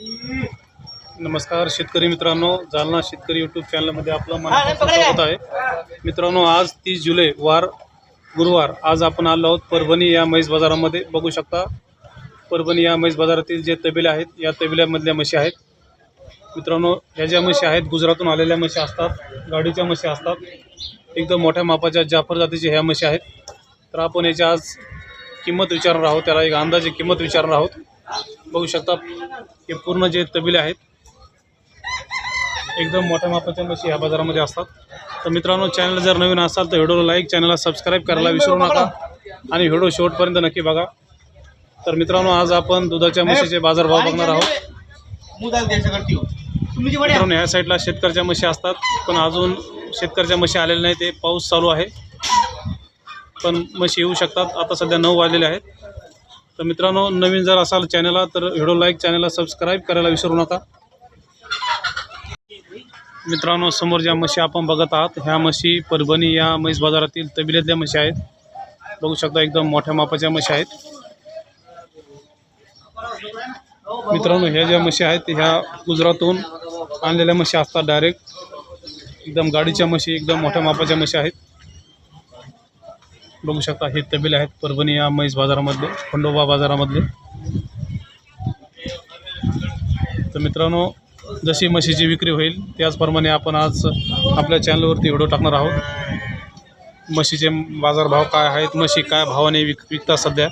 नमस्कार शेतकरी मित्रांनो, जालना शेतकरी यूट्यूब चॅनलमध्ये आपलं मनापासून स्वागत आहे। मित्रांनो, आज 30 जुलै वार गुरुवार आज आपण आलो आहोत परभणी या म्हैस बाजारामध्ये। बघू शकता परभणी या म्हैस बाजारातील जे तबेले आहेत या तबेल्यामधल्या म्हशी आहेत। मित्रांनो, ह्या ज्या म्हशी आहेत गुजरातून आलेल्या म्हशी असतात, गाडीच्या म्हशी असतात, एकदम मोठ्या मापाच्या जाफर जातीच्या ह्या म्हशी आहेत। तर आपण याची आज किंमत विचारणार आहोत, त्याला एक अंदाजे किंमत विचारणार आहोत। बघू शकता हे पूर्ण जे तबेले आहेत एकदम मोठ्या मापाच्या म्हशी ह्या बाजारामध्ये असतात। तर मित्रांनो, चॅनल जर नवीन असाल तर व्हिडिओला लाईक, चॅनलला सबस्क्राईब करायला विसरू नका आणि व्हिडिओ शेवटपर्यंत नक्की बघा। तर मित्रांनो, आज आपण दुधाच्या म्हशीचे बाजारभाव बघणार आहोत। मित्रांनो, ह्या साईडला शेतकऱ्याच्या म्हशी असतात, पण अजून शेतकऱ्याच्या म्हशी आलेल्या नाही, ते पाऊस चालू आहे, पण म्हशी येऊ शकतात। आता सध्या 9 वाजलेले आहेत। तर मित्रांनो, नवीन जर असाल चॅनलला तर व्हिडिओ लाईक, चॅनलला सबस्क्राईब करायला विसरू नका। मित्रांनो, समोर ज्या म्हशी आपण बघत आहात ह्या म्हशी परभणी या म्हैस बाजारातील तबेल्यातल्या म्हशी आहेत। बघू शकता एकदम मोठ्या मापाच्या म्हशी आहेत। मित्रांनो, ह्या ज्या म्हशी आहेत ह्या गुजरातहून आणलेल्या म्हशी असतात, डायरेक्ट एकदम गाडीच्या म्हशी, एकदम मोठ्या मापाच्या म्हशी आहेत। बघू शकता हे तबेले आहेत परभणी या म्हैस बाजारामधले, खंडोबा बाजारामधले। तर मित्रांनो, जशी म्हशीची विक्री होईल त्याचप्रमाणे आपण आज आपल्या चॅनलवरती व्हिडिओ टाकणार आहोत। म्हशीचे बाजारभाव काय आहेत, म्हशी काय भावाने विकतात सध्या।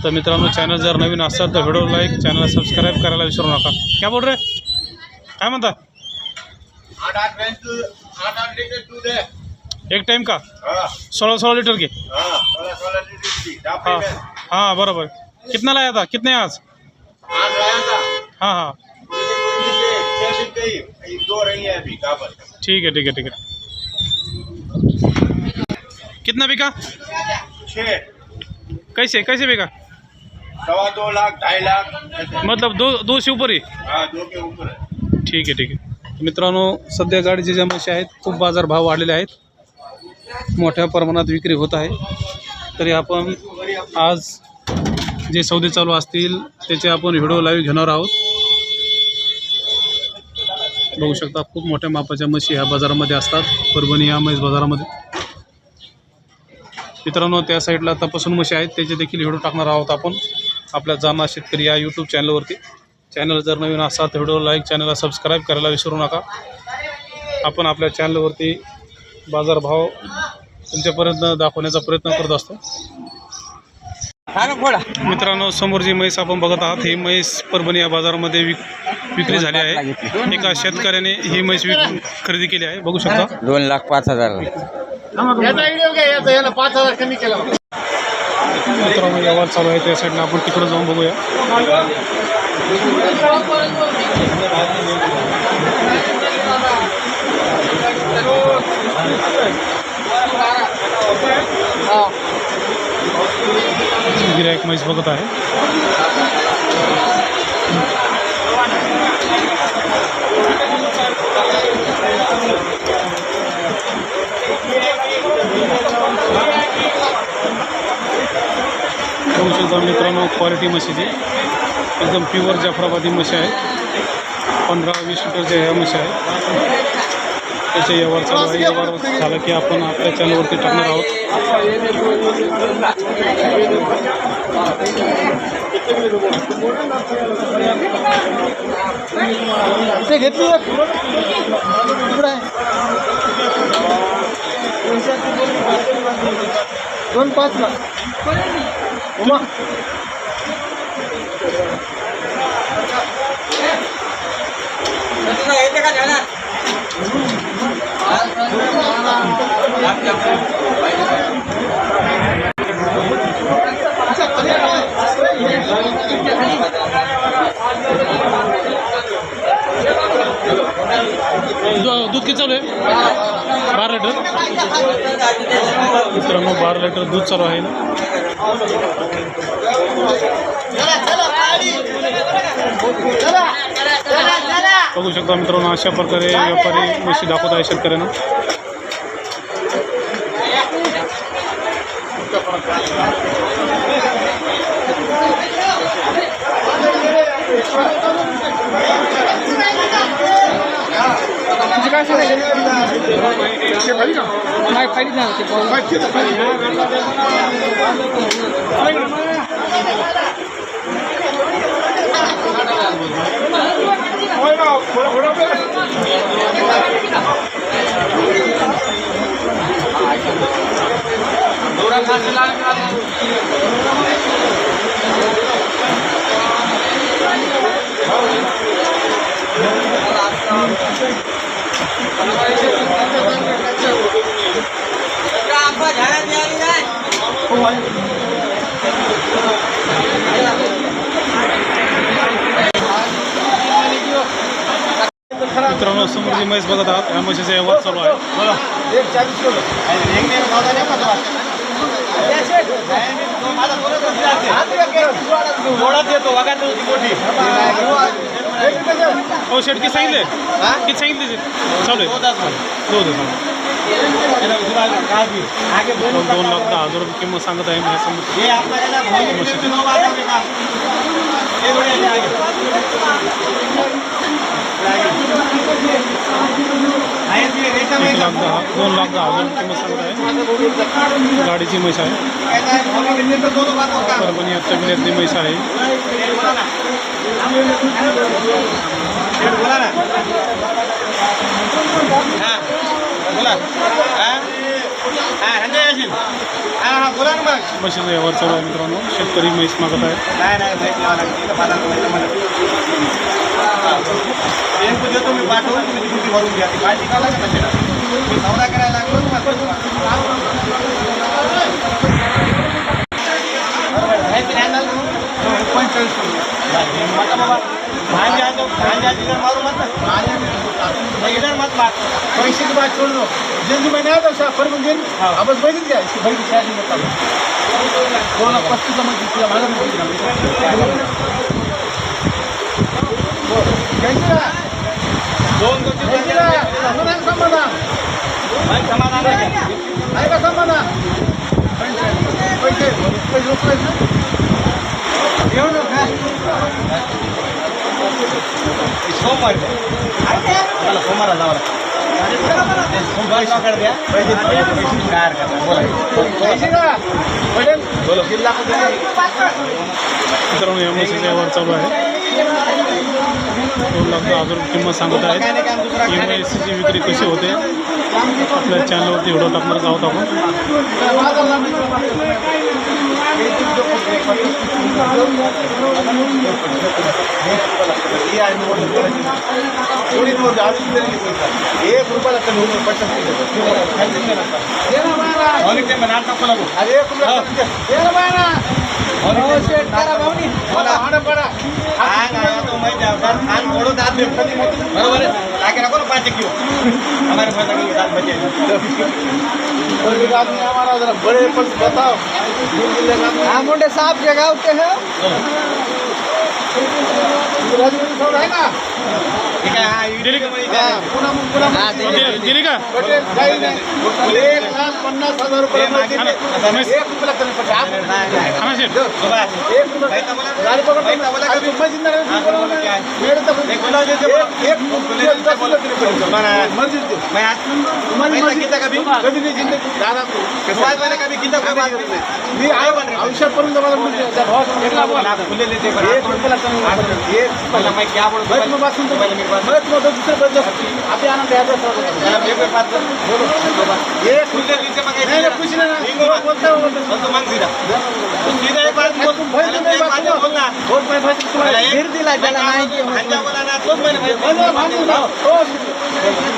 तर मित्रांनो, चॅनल जर नवीन असाल तर व्हिडिओ लाईक, चॅनलला सबस्क्राईब करायला विसरू नका। क्या बोल रे, काय म्हणता? 8 लीटर दूध है एक टाइम का? 16 लीटर के? 16 लीटर हाँ हाँ बराबर। कितना लाया था, कितने आज? आज लाया था। हाँ हाँ 2 रही है अभी काबर। ठीक है ठीक है ठीक है। कितना बिका? 6 कैसे कैसे बिका? 2.25 लाख 2.5 लाख मतलब दो से ऊपर ही? हाँ 2 के ऊपर है। ठीक आहे ठीक आहे। मित्रांनो, सध्या गाडीचे ज्या म्हशी आहेत खूप बाजारभाव वाढलेले आहेत, मोठ्या प्रमाणात विक्री होत आहे। तरी आपण आज जे सौदे चालू असतील त्याचे आपण व्हिडिओ लाईव्ह घेणार आहोत। बघू शकता खूप मोठ्या मापाच्या म्हशी ह्या बाजारामध्ये असतात, परभणी या म्हैस बाजारामध्ये। मित्रांनो, त्या साईडला तपासून म्हशी आहेत, त्याचे देखील व्हिडिओ टाकणार आहोत आपण आपल्या जालना शेतकरी या यूट्यूब चॅनलवरती। चॅनल जर नवीन असाल तर व्हिडिओ लाईक, चॅनलला सबस्क्राईब करायला विसरू नका। आपण आपल्या चॅनलवरती बाजारभाव तुमच्यापर्यंत दाखवण्याचा प्रयत्न करत असतो। मित्रांनो, समोर जी म्हैस आपण बघत आहात ही म्हैस परभणी या बाजारामध्ये विक्री झाली आहे। एका शेतकऱ्याने ही म्हैस खरेदी केली आहे। बघू शकता 2,05,000 कमी केला। मित्रांनो, व्यवहार चालू आहे त्या साईडला, आपण तिकडे जाऊन बघूया। गिराईक म्हैस बघत आहे। बघू शकता मित्रांनो, क्वालिटी म्हशीची एकदम प्युअर जाफराबादी म्हशी आहे। 15-20 लिटरच्या ह्या म्हशी आहेत। त्याचे व्यवहार चालू आहे। व्यवहार झालं की आपण आपल्या चॅनलवरती टाकणार आहोत। घेतली 2,05 लाख दूध किती चालू आहे? 12 लिटर। मित्रांनो, 12 लिटर दूध चालू आहे। बघू शकता मित्रांनो, अशा प्रकारे व्यापारी म्हशी दाखवत आहे शेतकऱ्यांना। काय नाही फाईट नाही मित्रांनो समोर जी म्हैस बघत आहात या म्हशीचा व्यवहार चालू आहे. हो शेट किती सांगितले किती सांगितले चालू आहे 2,10,000 रुपये किंमत सांगत आहे $2,10,000 किंमत सांगत आहे. गाडीची म्हैस आहे. परभणी आता जिल्ह्यातली म्हैस आहे. म्हशीचा व्यवहार चालू आहे मित्रांनो. शेतकरी म्हैस मागत आहे. देतो मी पाठवून तुम्ही ड्युटी भरून घ्या ती पार्टी का लागत असेल मी सौदा करायला लागलो मारू मत पैसे की बात छोड़ दो जल्दी मैंने आया था पर मुझे अब बस बैठ गया इसकी भाई की शादी में तब 2,25,000 समझ दिया मालूम दोन समाधान समाधान आहे का समाधान पैसे घेऊन सोमवार मला सोमवार जावं सोमवार द्या पैसे काय पैसे का पटेल बोलो जिल्हा मित्रांनो या म्हशीचा व्यवहार चालू आहे. 2,10,000 रुपये किंमत सांगत आहेत. ही म्हशीची विक्री कशी होते आपल्या चॅनलवरती व्हिडिओ टाकणारच आहोत आपण. एक रुपयाला कमी होऊन 50 बरोबर आगे रखो ना 5 किलो हमारे पास अभी 7 बचे हमारा जरा बड़े पर बताओ हाँ मुंडे साहब के गाँव के हैं है ना ठीक है हाँ दिली का दिली का 1,50,000 रुपये खाना शेट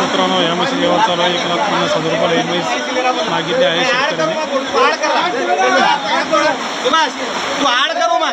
मित्रांनो या म्हशी व्यवहार चालू आहे. 1,50,000 रुपयाला एक म्हैस मागितली आहे शेतकऱ्याने. तू आड करू मग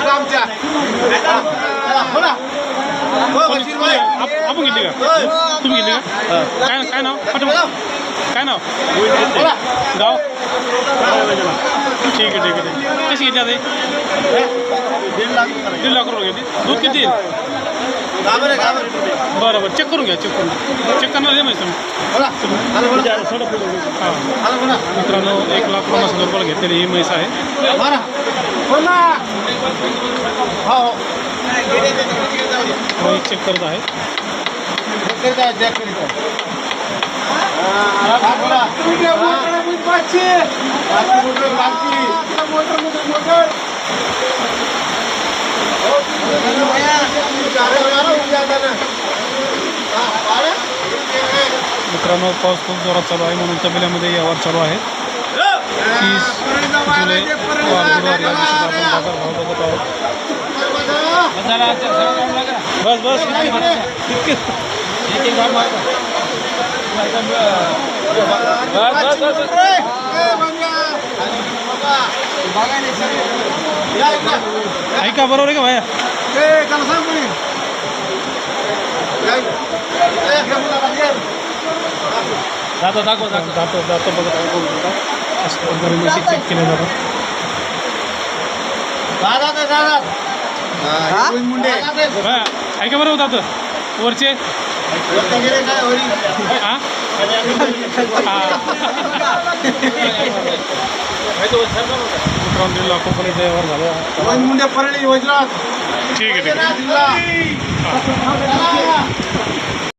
आमच्या आपण घेतली का तुम्ही घेतली का काय नाव काय नाव गाव ठीक आहे कशी घेतली आता 1,50,000 रुपये घेतली. दूध किती येईल बरं बरं चेक करून घ्या चेक करणार आहे माहिती मित्रांनो 1,50,000 रुपयाला घेतलेली ही म्हैस आहे. म्हैस चेक करत आहे. मित्रांनो पाऊस खूप जोरात चालू आहे म्हणून तबेल्यामध्ये व्यवहार चालू आहे. 30 जुलै वार गुरुवार या दिवशी आपण बाजार भाव बघत आहोत. बस बस ऐका बरोबर आहे का भाया जातो बघत आहे. अशा प्रकारे म्हशी चेक केल्या जातात. भाया ऐका बरोबर जातं वरचे हां मित्रांनो लाखोपर्यंत व्यवहार झाला. मुंडे परळी योजना ठीक आहे.